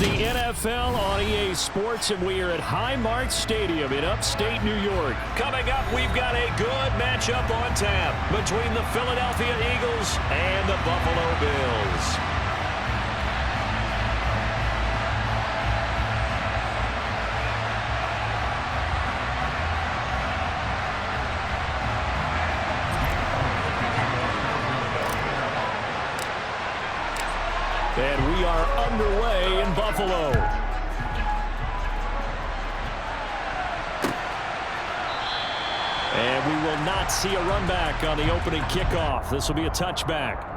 the NFL on EA Sports, and we are at Highmark Stadium in upstate New York. Coming up, we've got a good matchup on tap between the Philadelphia Eagles and the Buffalo Bills. And we are underway in Buffalo. And we will not see a run back on the opening kickoff. This will be a touchback.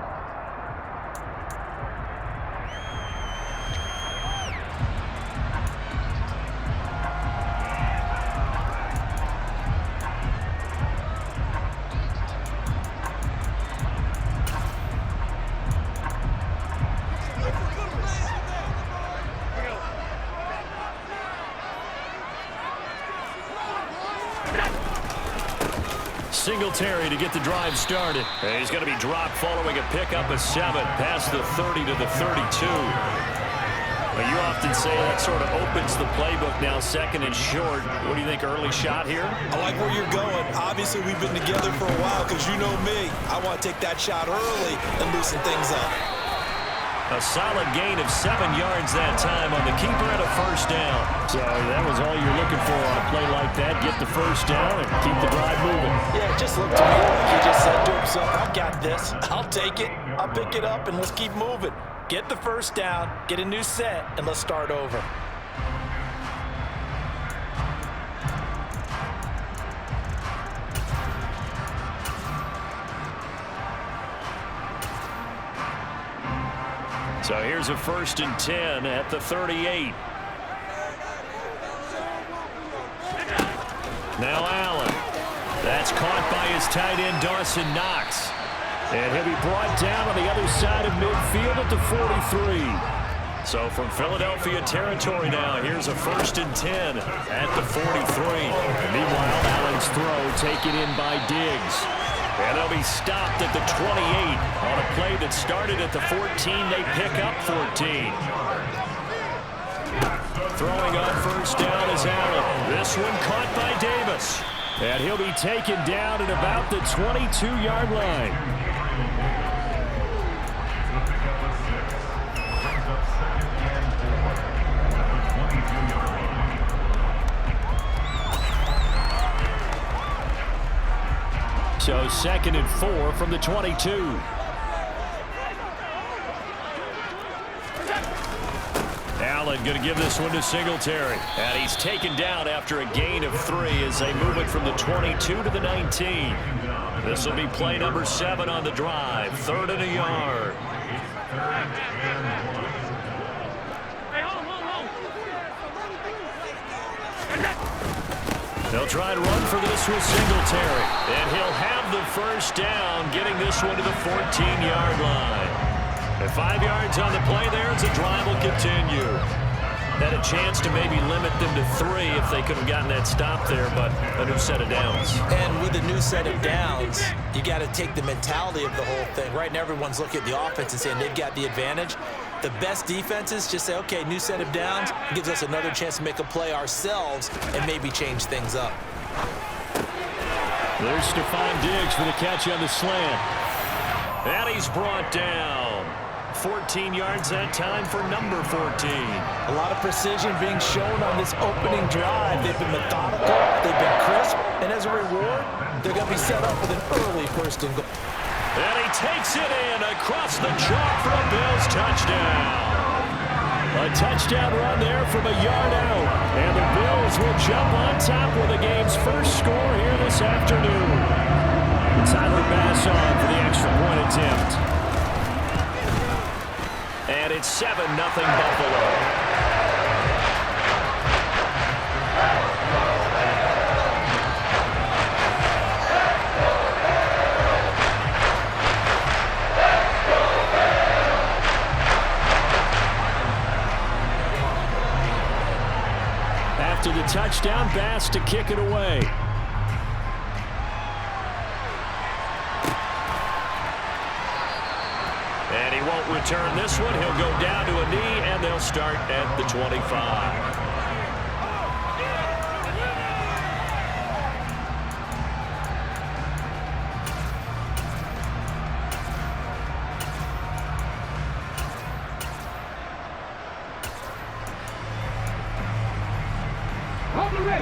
Singletary to get the drive started. And he's going to be dropped following a pickup of 7 past the 30 to the 32. Well, you often say that sort of opens the playbook now, second and short. What do you think, early shot here? I like where you're going. Obviously, we've been together for a while because you know me. I want to take that shot early and loosen things up. A solid gain of 7 yards that time on the keeper and a first down. So that was all you're looking for on a play like that. Get the first down and keep the drive moving. Yeah, it just looked to me like he just said to himself, I got this. I'll take it. I'll pick it up, and let's keep moving. Get the first down, get a new set, and let's start over. So here's a 1st and 10 at the 38. Now Allen. That's caught by his tight end, Dawson Knox. And he'll be brought down on the other side of midfield at the 43. So from Philadelphia territory now, here's a 1st and 10 at the 43. Meanwhile, Allen's throw taken in by Diggs. And they'll be stopped at the 28 on a play that started at the 14. They pick up 14. Throwing on first down is Allen. This one caught by Davis. And he'll be taken down at about the 22-yard line. So 2nd and 4 from the 22. Allen going to give this one to Singletary. And he's taken down after a gain of 3 as they move it from the 22 to the 19. This will be play number 7 on the drive. 3rd and a yard. They'll try and run for this with Singletary. And he'll have the first down, getting this one to the 14-yard line. And 5 yards on the play there as the drive will continue. Had a chance to maybe limit them to 3 if they could have gotten that stop there, but a new set of downs. And with a new set of downs, you got to take the mentality of the whole thing. Right now, everyone's looking at the offense and saying they've got the advantage. The best defenses just say, okay, new set of downs gives us another chance to make a play ourselves and maybe change things up. There's Stephon Diggs for the catch on the slant. And he's brought down. 14 yards that time for number 14. A lot of precision being shown on this opening drive. They've been methodical, they've been crisp, and as a reward, they're going to be set up with an early 1st and goal. And he takes it in across the chalk for a Bills touchdown. A touchdown run there from a yard out. And the Bills will jump on top with the game's first score here this afternoon. Tyler Bass on for the extra point attempt. And it's 7-0 Buffalo. After the touchdown, Bass to kick it away. And he won't return this one. He'll go down to a knee, and they'll start at the 25.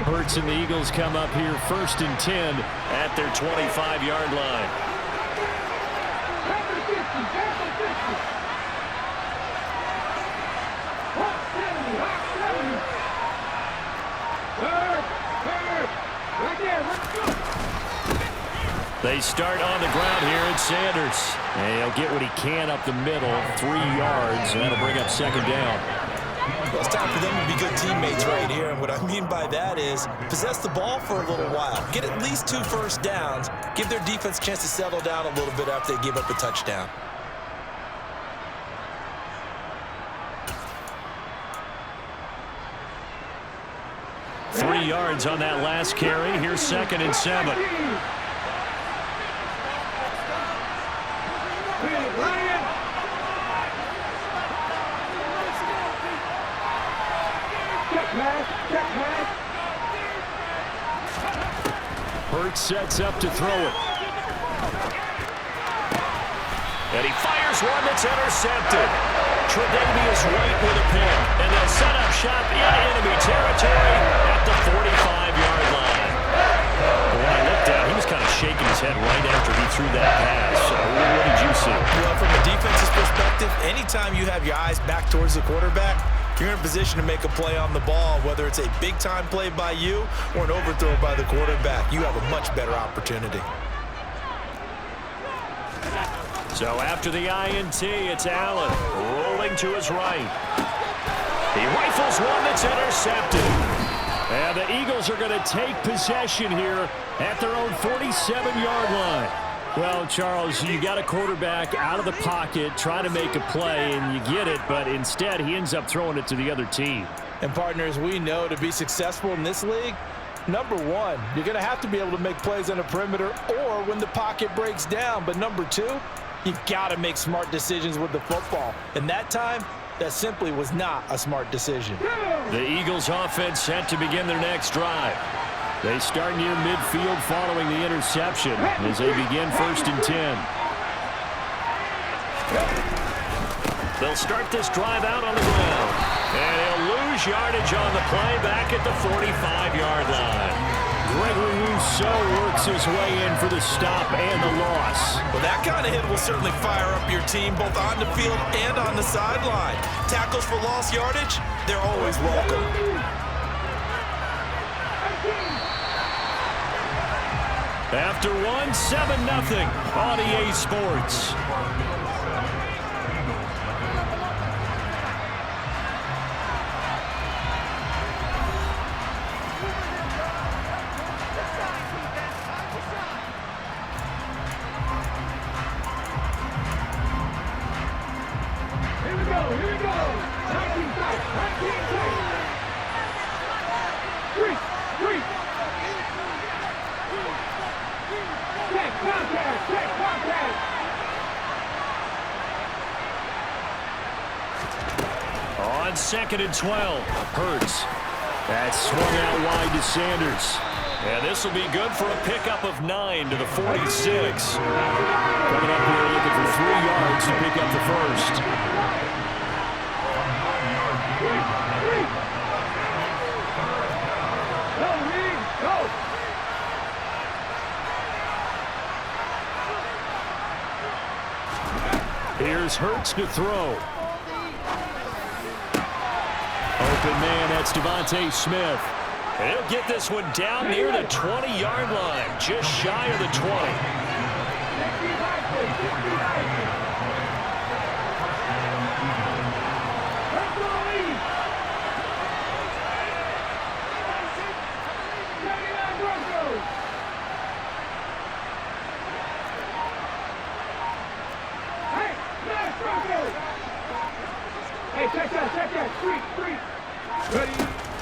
Hurts and the Eagles come up here 1st and 10 at their 25-yard line. They start on the ground here at Sanders. And he'll get what he can up the middle, 3 yards, and that'll bring up 2nd down. Well, it's time for them to be good teammates right here. And what I mean by that is possess the ball for a little while. Get at least 2 first downs. Give their defense a chance to settle down a little bit after they give up a touchdown. Three yards on that last carry. Here's 2nd and 7. Hurts sets up to throw it. And he fires one that's intercepted. Tre'Davious White with a pick. And they'll set up shop in enemy territory at the 45-yard line. When I looked down, he was kind of shaking his head right after he threw that pass. What did you see? Well, from a defense's perspective, anytime you have your eyes back towards the quarterback, you're in a position to make a play on the ball, whether it's a big-time play by you or an overthrow by the quarterback. You have a much better opportunity. So after the INT, it's Allen rolling to his right. He rifles one that's intercepted. And the Eagles are going to take possession here at their own 47-yard line. Well, Charles, you got a quarterback out of the pocket trying to make a play, and you get it, but instead he ends up throwing it to the other team. And partners, we know to be successful in this league, number one, you're going to have to be able to make plays on the perimeter or when the pocket breaks down. But number two, you got to make smart decisions with the football. And that time, that simply was not a smart decision. The Eagles offense set to begin their next drive. They start near midfield following the interception as they begin 1st and 10. They'll start this drive out on the ground. And he'll lose yardage on the play back at the 45-yard line. Gregory Rousseau works his way in for the stop and the loss. Well, that kind of hit will certainly fire up your team both on the field and on the sideline. Tackles for lost yardage, they're always welcome. After one, 7-0 on EA Sports. On 2nd and 12, Hurts. That's swung out wide to Sanders. And this will be good for a pickup of 9 to the 46. Coming up here looking for 3 yards to pick up the first. Here's Hurts to throw. Open man, that's Devontae Smith. And he'll get this one down near the 20-yard line, just shy of the 20.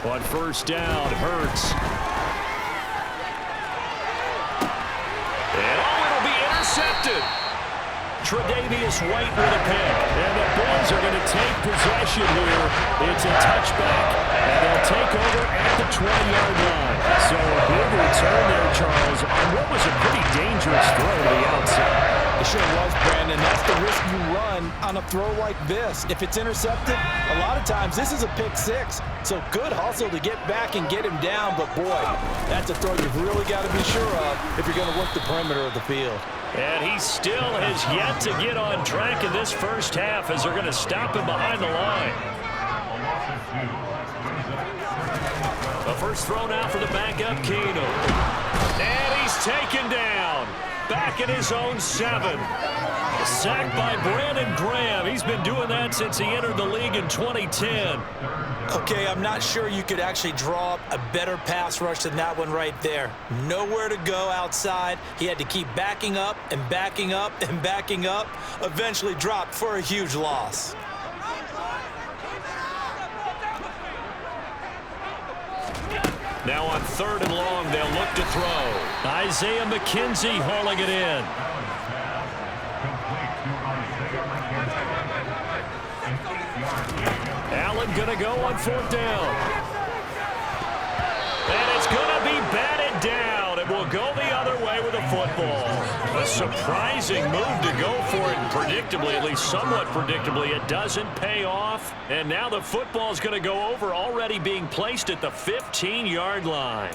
On 1st down, Hurts. And it'll be intercepted. Tre'Davious White with a pick. And the Bills are going to take possession here. It's a touchback, and they'll take over at the 20-yard line. So a big return there, Charles, on what was a pretty dangerous throw to the outside. It sure was, Brandon. That's the risk you run on a throw like this. If it's intercepted, a lot of times this is a pick six. So good hustle to get back and get him down. But, boy, that's a throw you've really got to be sure of if you're going to work the perimeter of the field. And he still has yet to get on track in this first half as they're going to stop him behind the line. The first throw now for the backup, Keenum. And he's taken down. Back at his own 7. Sacked by Brandon Graham. He's been doing that since he entered the league in 2010. Okay, I'm not sure you could actually draw up a better pass rush than that one right there. Nowhere to go outside. He had to keep backing up and backing up and backing up. Eventually dropped for a huge loss. Now on 3rd and long, they'll look to throw. Isaiah McKenzie hauling it in. Allen going to go on 4th down. And it's going to be batted down. It will go the other way with a football. A surprising move to go for it, and predictably, at least somewhat predictably, it doesn't pay off. And now the football is going to go over, already being placed at the 15-yard line.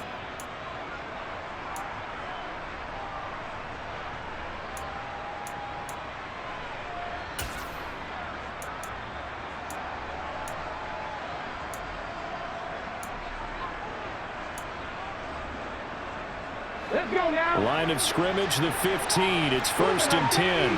Let's go now. Line of scrimmage, the 15. It's 1st and 10.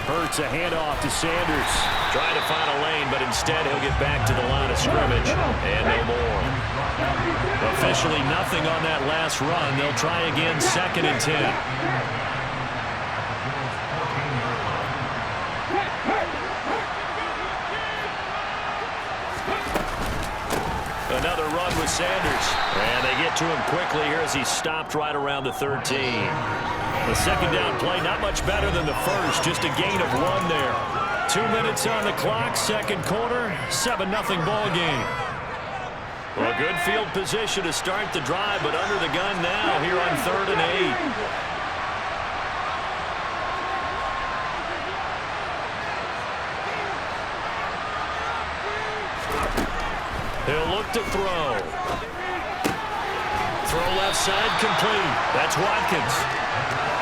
Hurts a handoff to Sanders. Trying to find a lane, but instead he'll get back to the line of scrimmage. And no more. Officially nothing on that last run. They'll try again, 2nd and 10. Another run with Sanders. And they get to him quickly here as he stopped right around the 13. The second down play, not much better than the first. Just a gain of 1 there. 2 minutes on the clock, 2nd quarter, 7-0 ball game. Well, a good field position to start the drive, but under the gun now here on 3rd and 8. He'll look to throw. Throw left side complete. That's Watkins.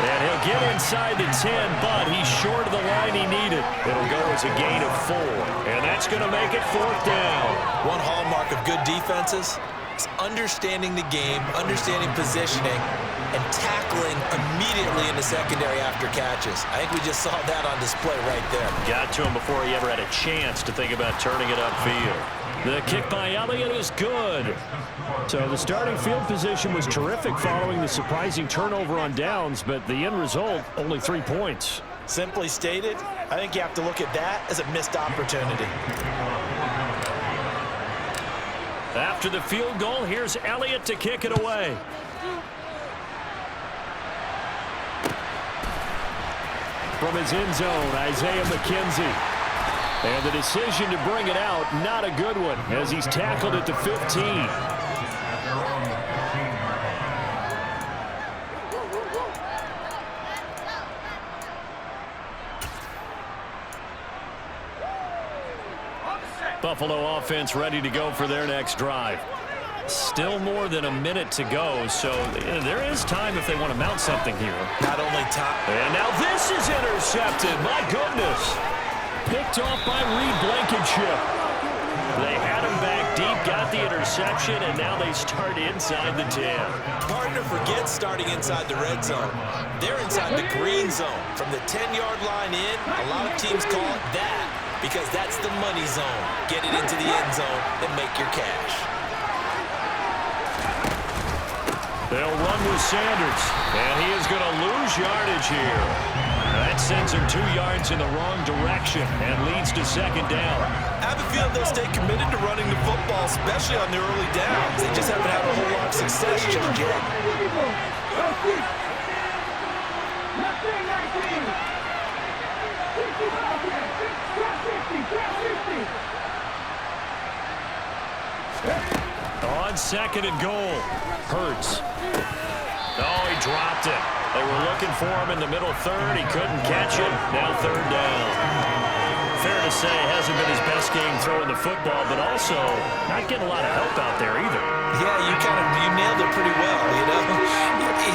And he'll get inside the 10, but he's short of the line he needed. It'll go as a gain of 4. And that's going to make it 4th down. One hallmark of good defenses is understanding the game, understanding positioning, and tackling immediately in the secondary after catches. I think we just saw that on display right there. Got to him before he ever had a chance to think about turning it upfield. The kick by Elliott is good. So the starting field position was terrific following the surprising turnover on downs, but the end result, only 3 points. Simply stated, I think you have to look at that as a missed opportunity. After the field goal, here's Elliott to kick it away. From his end zone, Isaiah McKenzie. And the decision to bring it out, not a good one, as he's tackled at the 15. Buffalo offense ready to go for their next drive. Still more than a minute to go, so there is time if they want to mount something here. Not only time. And now this is intercepted. My goodness. Picked off by Reed Blankenship. They had him back deep, got the interception, and now they start inside the 10. Hard to forget starting inside the red zone. They're inside the green zone. From the 10-yard line in, a lot of teams call it that because that's the money zone. Get it into the end zone and make your cash. They'll run with Sanders, and he is going to lose lose yardage here. That sends him 2 yards in the wrong direction and leads to second down. I have a feeling they'll stay committed to running the football, especially on the early downs. They just haven't had a whole lot of success just yet. On second and goal, Hurts. Oh, he dropped it. They were looking for him in the middle third. He couldn't catch it. Now third down. Fair to say, it hasn't been his best game throwing the football, but also not getting a lot of help out there either. Yeah, you nailed it pretty well, you know.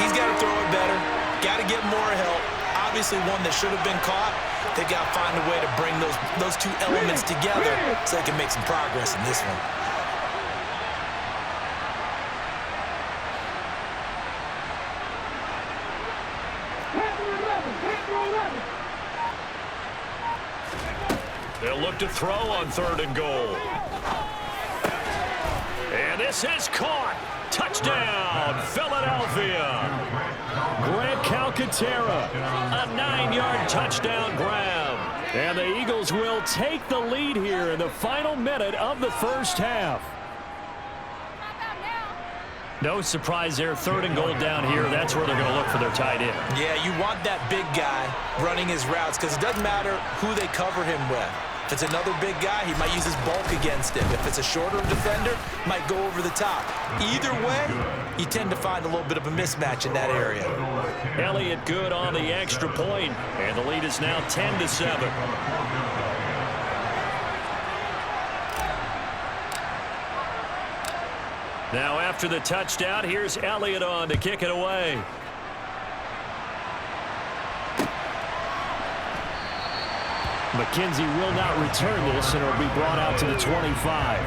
He's got to throw it better. Got to get more help. Obviously one that should have been caught. They got to find a way to bring those 2 elements together so they can make some progress in this one. They'll look to throw on third and goal. And this is caught. Touchdown, Philadelphia. Grant Calcaterra, a 9-yard touchdown grab. And the Eagles will take the lead here in the final minute of the first half. No surprise there, third and goal down here. That's where they're going to look for their tight end. Yeah, you want that big guy running his routes because it doesn't matter who they cover him with. If it's another big guy, he might use his bulk against him. If it's a shorter defender, might go over the top. Either way, you tend to find a little bit of a mismatch in that area. Elliott good on the extra point, and the lead is now 10-7. Now after the touchdown, here's Elliott on to kick it away. McKenzie will not return this, and it'll be brought out to the 25.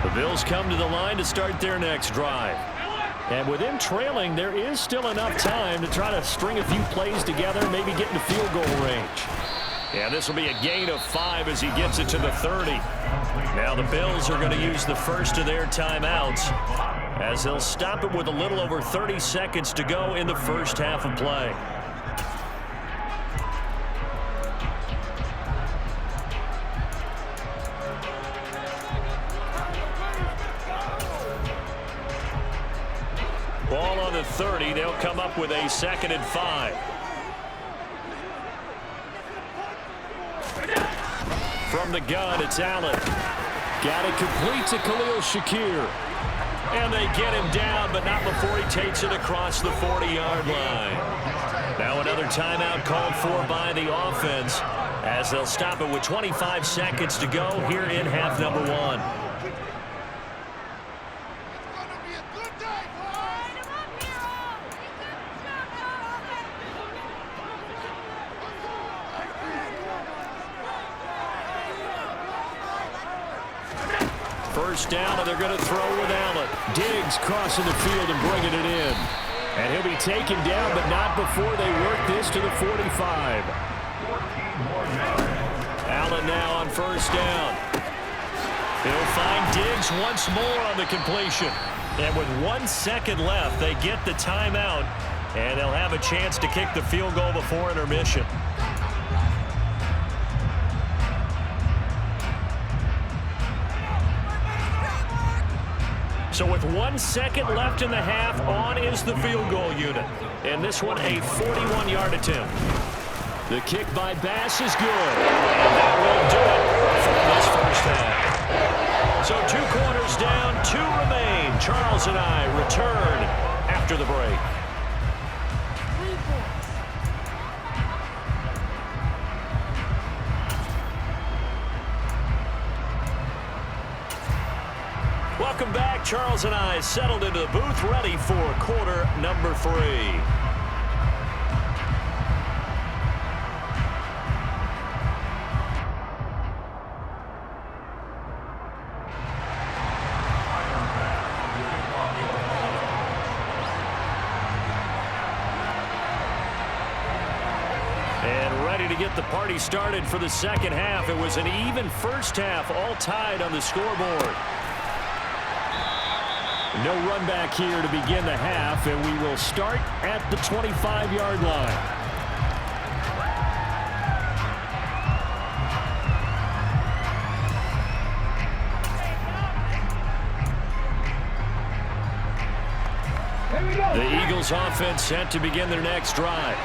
The Bills come to the line to start their next drive. And with them trailing, there is still enough time to try to string a few plays together, maybe get into field goal range. Yeah, this will be a gain of 5 as he gets it to the 30. Now the Bills are going to use the first of their timeouts as they'll stop it with a little over 30 seconds to go in the first half of play. Ball on the 30. They'll come up with a 2nd and 5. From the gun, it's Allen. Got it complete to Khalil Shakir. And they get him down, but not before he takes it across the 40-yard line. Now another timeout called for by the offense as they'll stop it with 25 seconds to go here in half number 1. First down, and they're going to throw with Allen. Diggs crossing the field and bringing it in. And he'll be taken down, but not before they work this to the 45. Allen now on first down. He'll find Diggs once more on the completion. And with 1 second left, they get the timeout, and they'll have a chance to kick the field goal before intermission. So with 1 second left in the half, on is the field goal unit. And this one, a 41-yard attempt. The kick by Bass is good. And that will do it for this first half. So 2 quarters down, 2 remain. Charles and I return after the break. Welcome back. Charles and I settled into the booth, ready for quarter number 3. And ready to get the party started for the second half. It was an even first half, all tied on the scoreboard. No run back here to begin the half, and we will start at the 25-yard line. The Eagles offense set to begin their next drive.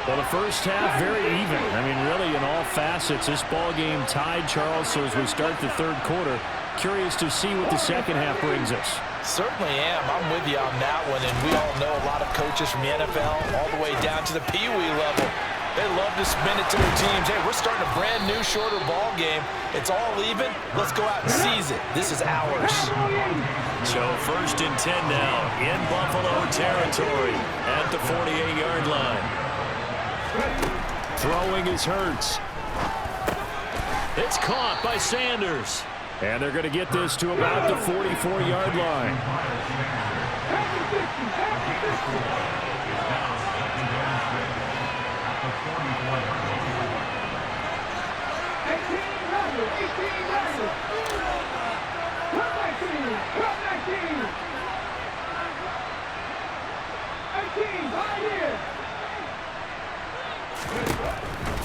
Well, the first half, very even. I mean, really, in all facets, this ball game tied, Charles. So as we start the third quarter, curious to see what the second half brings us. Certainly am. I'm with you on that one. And we all know a lot of coaches from the NFL all the way down to the Pee Wee level. They love to spin it to their teams. Hey, we're starting a brand new, shorter ball game. It's all even. Let's go out and seize it. This is ours. So 1st and 10 now in Buffalo territory at the 48-yard line. Throwing is Hurts. It's caught by Sanders. And they're going to get this to about the 44-yard line.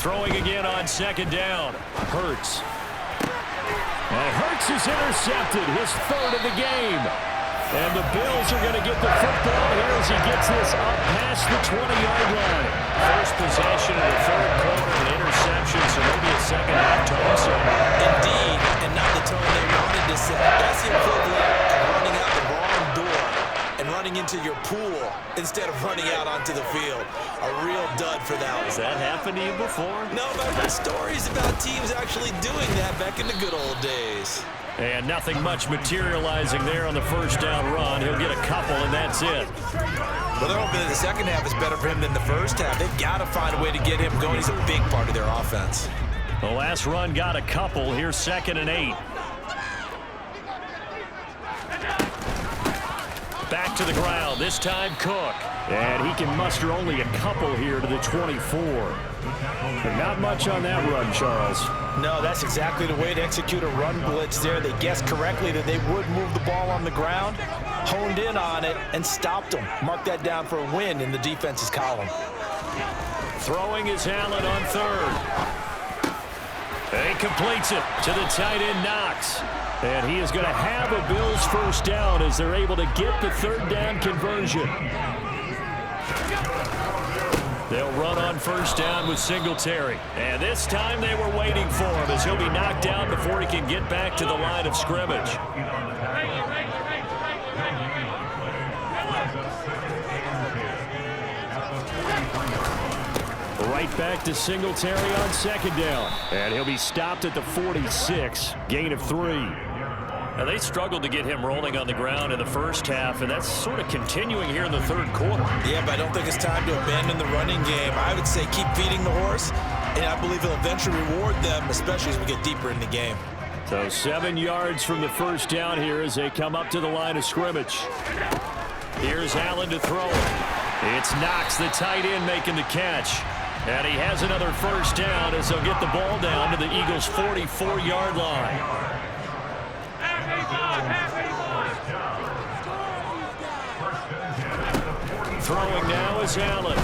Throwing again on second down. Hurts. And Hurts is intercepted, his third of the game. And the Bills are going to get the football here as he gets this up past the 20-yard line. First possession of the third quarter, an interception, so maybe a second half tone. So indeed, and not the tone they wanted to set. That's the equivalent of running out the wrong door and running into your pool instead of running out onto the field. A real dud for that one. Has that happened to you before? No, but I've heard stories about teams actually doing that back in the good old days. And nothing much materializing there on the first down run. He'll get a couple, and that's it. Well, they're hoping that the second half is better for him than the first half. They've got to find a way to get him going. He's a big part of their offense. The last run got a couple. Here's 2nd and 8. Back to the ground, this time Cook. And he can muster only a couple here to the 24. But not much on that run, Charles. No, that's exactly the way to execute a run blitz there. They guessed correctly that they would move the ball on the ground, honed in on it, and stopped them. Mark that down for a win in the defense's column. Throwing is Allen on third. And he completes it to the tight end, Knox. And he is going to have a Bills first down as they're able to get the third down conversion. They'll run on first down with Singletary. And this time they were waiting for him as he'll be knocked down before he can get back to the line of scrimmage. Right back to Singletary on second down. And he'll be stopped at the 46. Gain of 3. Now, they struggled to get him rolling on the ground in the first half, and that's sort of continuing here in the third quarter. Yeah, but I don't think it's time to abandon the running game. I would say keep feeding the horse, and I believe he'll eventually reward them, especially as we get deeper in the game. So 7 yards from the first down here as they come up to the line of scrimmage. Here's Allen to throw it. It's Knox, the tight end, making the catch. And he has another first down as they'll get the ball down to the Eagles' 44-yard line. Throwing now is Allen.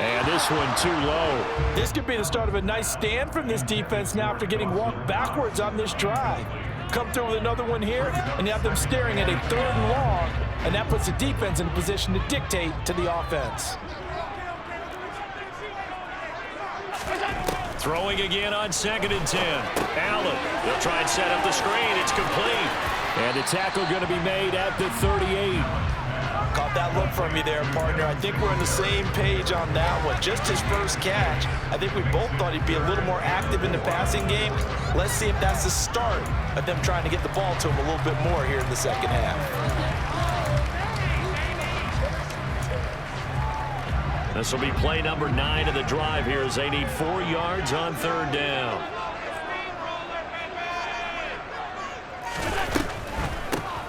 And this one too low. This could be the start of a nice stand from this defense now after getting walked backwards on this drive. Come through with another one here, and you have them staring at a 3rd and long, and that puts the defense in a position to dictate to the offense. Throwing again on 2nd and 10. Allen, they'll try and set up the screen. It's complete. And the tackle going to be made at the 38. Caught that look from you there, partner. I think we're on the same page on that one. Just his first catch. I think we both thought he'd be a little more active in the passing game. Let's see if that's the start of them trying to get the ball to him a little bit more here in the second half. This will be play number 9 of the drive here as they need 4 yards on 3rd down.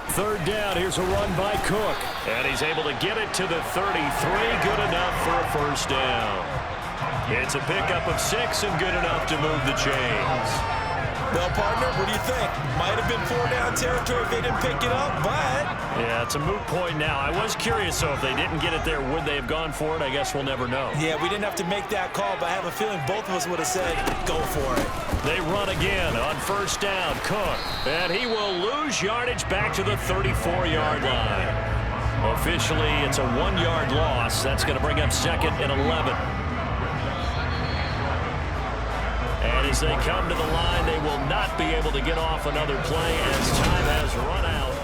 Third down, here's a run by Cook. And he's able to get it to the 33. Good enough for a first down. It's a pickup of 6 and good enough to move the chains. Well, partner, what do you think? Might have been 4-down territory if they didn't pick it up, but... Yeah, it's a moot point now. I was curious, so if they didn't get it there, would they have gone for it? I guess we'll never know. Yeah, we didn't have to make that call, but I have a feeling both of us would have said, go for it. They run again on first down. Cook. And he will lose yardage back to the 34-yard line. Officially, it's a 1-yard loss. That's going to bring up 2nd and 11. And as they come to the line, they will not be able to get off another play as time has run out.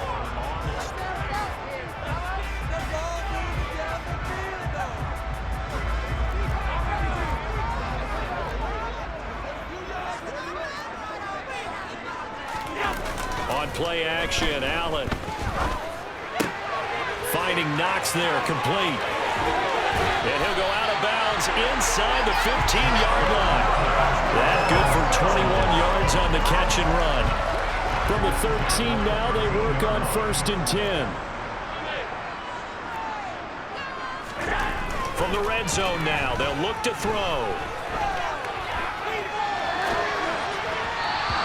On play action, Allen. Finding Knox there, complete. And he'll go out of bounds inside the 15-yard line. That good for 21 yards on the catch and run. From the 13 now, they work on 1st and 10. From the red zone now, they'll look to throw.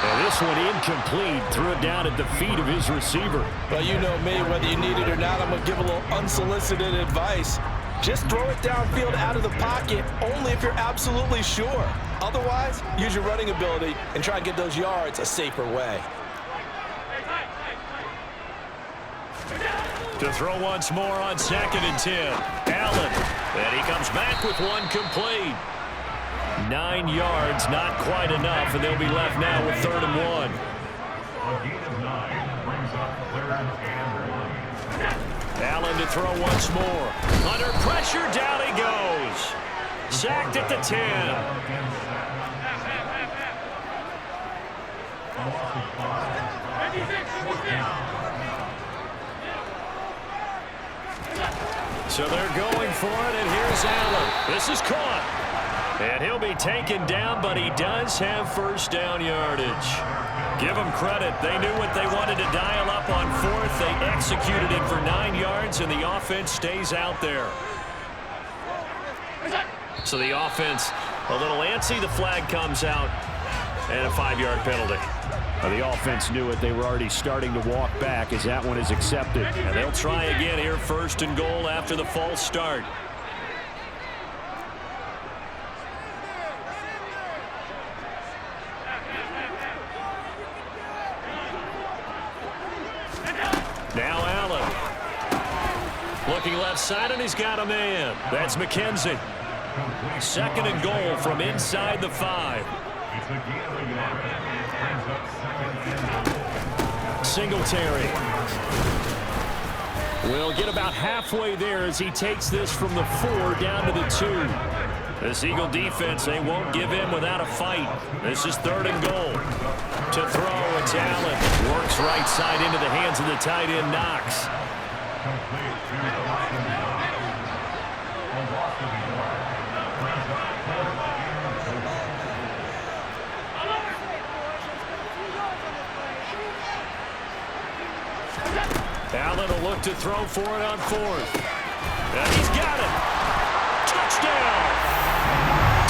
And this one incomplete. Threw it down at the feet of his receiver. Well, you know me, whether you need it or not, I'm going to give a little unsolicited advice. Just throw it downfield out of the pocket only if you're absolutely sure. Otherwise, use your running ability and try and get those yards a safer way. To throw once more on 2nd and 10. Allen. And he comes back with one complete. 9 yards, not quite enough, and they'll be left now with 3rd and 1. Allen to throw once more. Under pressure, down he goes. Sacked at the 10. So they're going for it, and here's Allen. This is caught. And he'll be taken down, but he does have first down yardage. Give them credit. They knew what they wanted to dial up on 4th. They executed it for 9 yards, and the offense stays out there. So the offense a little antsy. The flag comes out, and a 5-yard penalty. The offense knew it. They were already starting to walk back as that one is accepted. And they'll try again here, 1st and goal after the false start. Now Allen. Looking left side, and he's got a man. That's McKenzie. 2nd and goal from inside the 5. Singletary will get about halfway there as he takes this from the 4 down to the 2. This Eagle defense, they won't give in without a fight. This is 3rd and goal. To throw, it's Allen. Works right side into the hands of the tight end, Knox. Allen will look to throw for it on 4th. And he's got it. Touchdown!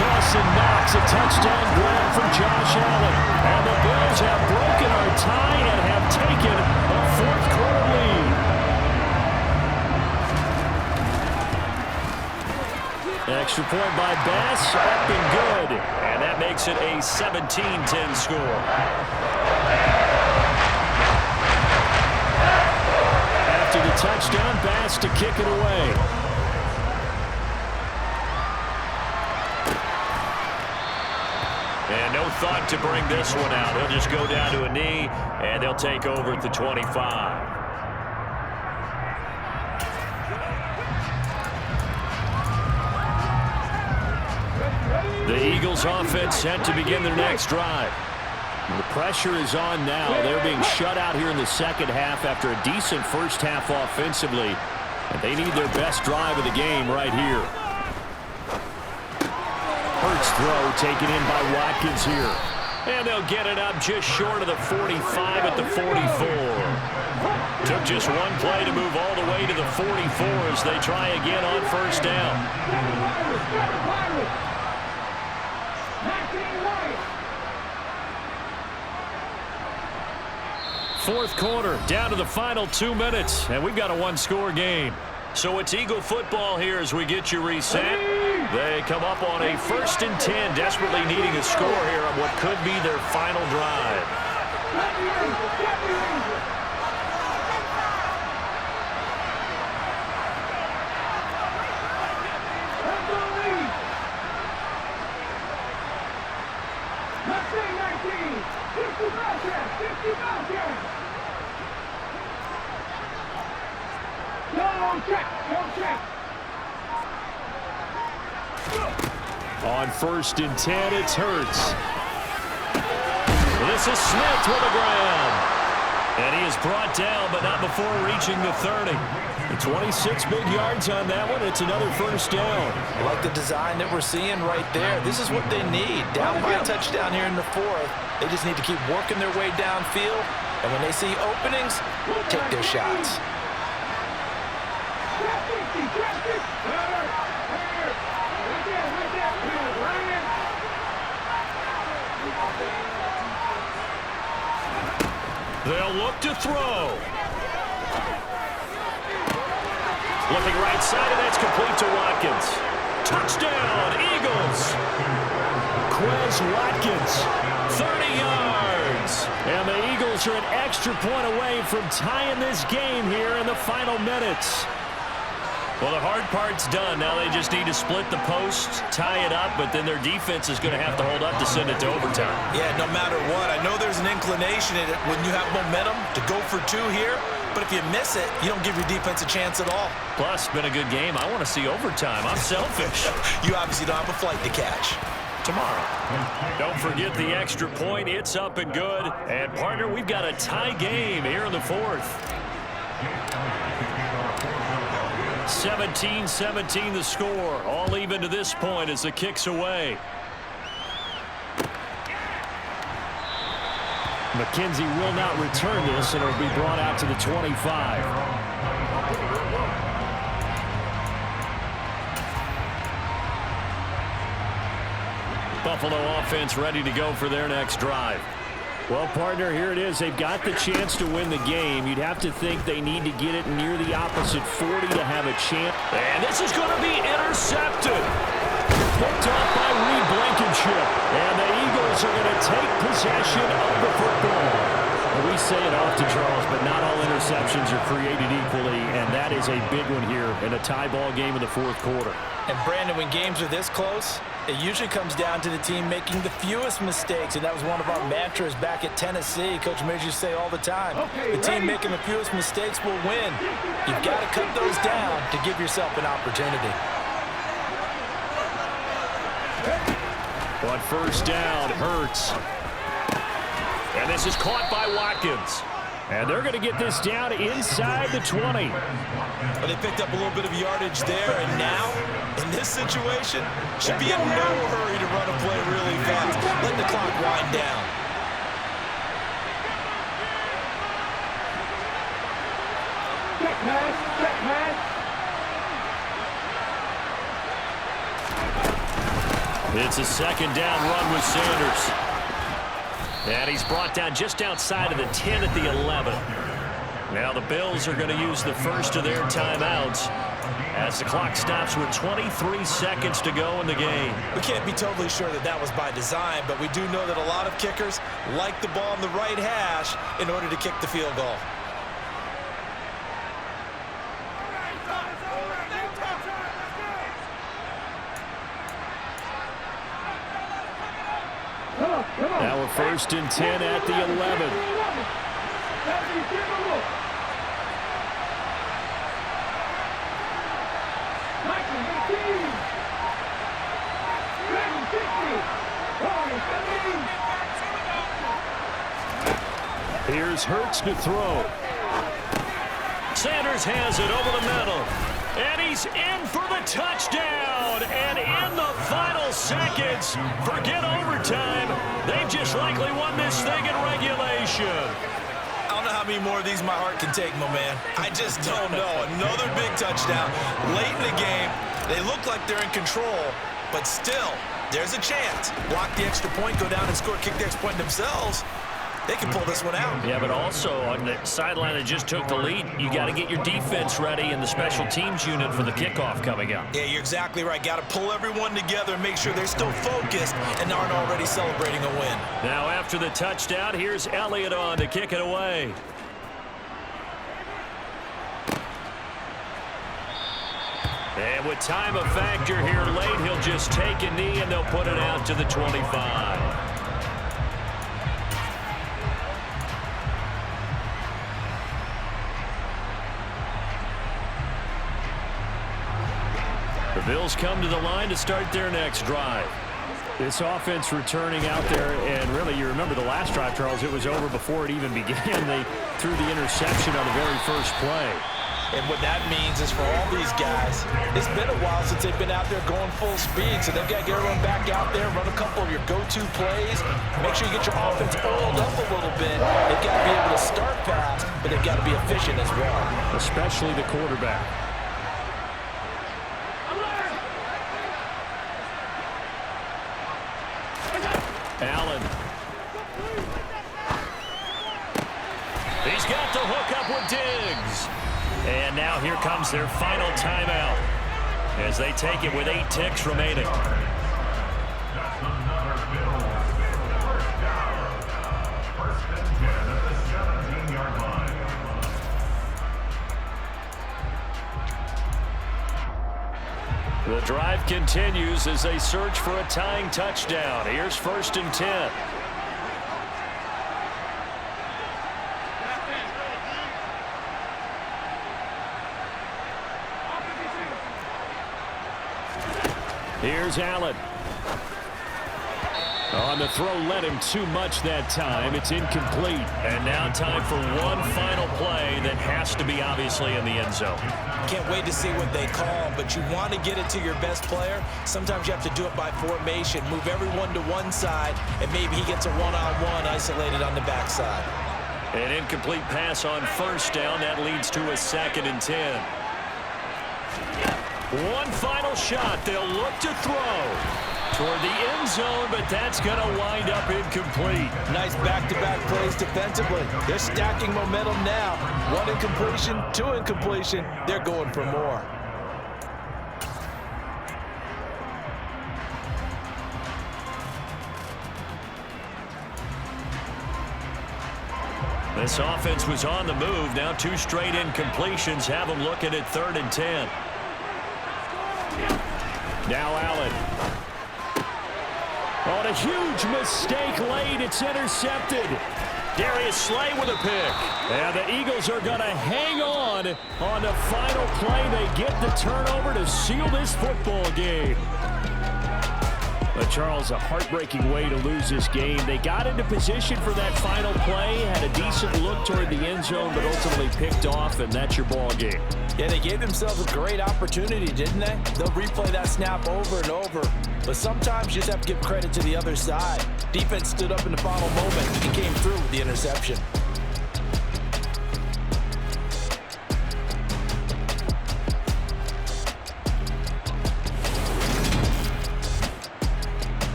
Dawson Knox, a touchdown grab from Josh Allen. And the Bills have broken our tie and have taken a 4th quarter lead. Extra point by Bass, up and good. And that makes it a 17-10 score. After the touchdown, Bass to kick it away. And no thought to bring this one out. He'll just go down to a knee, and they'll take over at the 25. The Eagles offense set to begin their next drive. The pressure is on now. They're being shut out here in the second half after a decent first half offensively. And they need their best drive of the game right here. Hurts throw taken in by Watkins here. And they'll get it up just short of the 45 at the 44. Took just one play to move all the way to the 44 as they try again on first down. Fourth quarter, down to the final 2 minutes, and we've got a one-score game. So it's Eagle football here as we get you reset. They come up on a 1st and 10, desperately needing a score here on what could be their final drive. On 1st and 10, it's Hurts. This is Smith with the ground. And he is brought down, but not before reaching the 30. 26 big yards on that one. It's another first down. I like the design that we're seeing right there. This is what they need. Down by a touchdown here in the 4th. They just need to keep working their way downfield. And when they see openings, take their shots. They'll look to throw. Looking right side, and that's complete to Watkins. Touchdown, Eagles. Quez Watkins, 30 yards. And the Eagles are an extra point away from tying this game here in the final minutes. Well, the hard part's done. Now they just need to split the post, tie it up, but then their defense is going to have to hold up to send it to overtime. Yeah, no matter what. I know there's an inclination in it when you have momentum to go for 2 here, but if you miss it, you don't give your defense a chance at all. Plus, been a good game. I want to see overtime. I'm selfish. You obviously don't have a flight to catch. Tomorrow. Don't forget the extra point. It's up and good. And, partner, we've got a tie game here in the 4th. 17-17 the score. All even to this point as the kick's away. McKenzie will not return this, and it'll be brought out to the 25. Buffalo offense ready to go for their next drive. Well, partner, here it is. They've got the chance to win the game. You'd have to think they need to get it near the opposite 40 to have a chance. And this is going to be intercepted. Picked off by Reed Blankenship. And the Eagles are going to take possession of the football. We say it often, Charles, but not all interceptions are created equally, and that is a big one here in a tie ball game in the 4th quarter. And, Brandon, when games are this close, it usually comes down to the team making the fewest mistakes, and that was one of our mantras back at Tennessee. Coach Major used to say all the time, the team making the fewest mistakes will win. You've got to cut those down to give yourself an opportunity. On first down, Hurts. And this is caught by Watkins. And they're going to get this down inside the 20. Well, they picked up a little bit of yardage there, and now, in this situation, should be in no hurry to run a play really fast. Let the clock wind down. Check pass, check pass. It's a second down run with Sanders. And he's brought down just outside of the 10 at the 11. Now the Bills are going to use the first of their timeouts as the clock stops with 23 seconds to go in the game. We can't be totally sure that that was by design, but we do know that a lot of kickers like the ball in the right hash in order to kick the field goal. Now we're first and 10 at the 11. Here's Hurts to throw. Sanders has it over the middle. And he's in for the touchdown. And in the final seconds. Forget overtime. They've just likely won this thing in regulation. I don't know how many more of these my heart can take, my man. I just don't know. Another big touchdown late in the game. They look like they're in control, but still, there's a chance. Block the extra point, go down and score, kick the extra point themselves. They can pull this one out. Yeah, but also on the sideline that just took the lead, you got to get your defense ready and the special teams unit for the kickoff coming up. Yeah, you're exactly right. Got to pull everyone together and make sure they're still focused and aren't already celebrating a win. Now after the touchdown, here's Elliott on to kick it away. And with time a factor here late, he'll just take a knee and they'll put it out to the 25. The Bills come to the line to start their next drive. This offense returning out there, and really, you remember the last drive, Charles, it was over before it even began. They threw the interception on the very first play. And what that means is for all these guys, it's been a while since they've been out there going full speed, so they've got to get everyone back out there, run a couple of your go-to plays, make sure you get your offense oiled up a little bit. They've got to be able to start fast, but they've got to be efficient as well. Especially the quarterback. Allen. He's got the hook up with Diggs. And now here comes their final timeout as they take it with 8 ticks remaining. The drive continues as they search for a tying touchdown. Here's 1st and 10. Here's Allen. On the throw, led him too much that time. It's incomplete. And now time for one final play that has to be obviously in the end zone. Can't wait to see what they call, but you want to get it to your best player. Sometimes you have to do it by formation. Move everyone to one side, and maybe he gets a one-on-one isolated on the backside. An incomplete pass on 1st down. That leads to a 2nd and 10. One final shot. They'll look to throw toward the end zone, but that's going to wind up incomplete. Nice back-to-back plays defensively. They're stacking momentum now. 1 incompletion, 2 incompletion. They're going for more. This offense was on the move. Now 2 straight incompletions have them looking at 3rd and 10. Now Allen. On a huge mistake late, it's intercepted. Darius Slay with a pick. And the Eagles are going to hang on the final play. They get the turnover to seal this football game. But Charles, a heartbreaking way to lose this game. They got into position for that final play, had a decent look toward the end zone, but ultimately picked off, and that's your ball game. Yeah, they gave themselves a great opportunity, didn't they? They'll replay that snap over and over. But sometimes you just have to give credit to the other side. Defense stood up in the final moment and came through with the interception.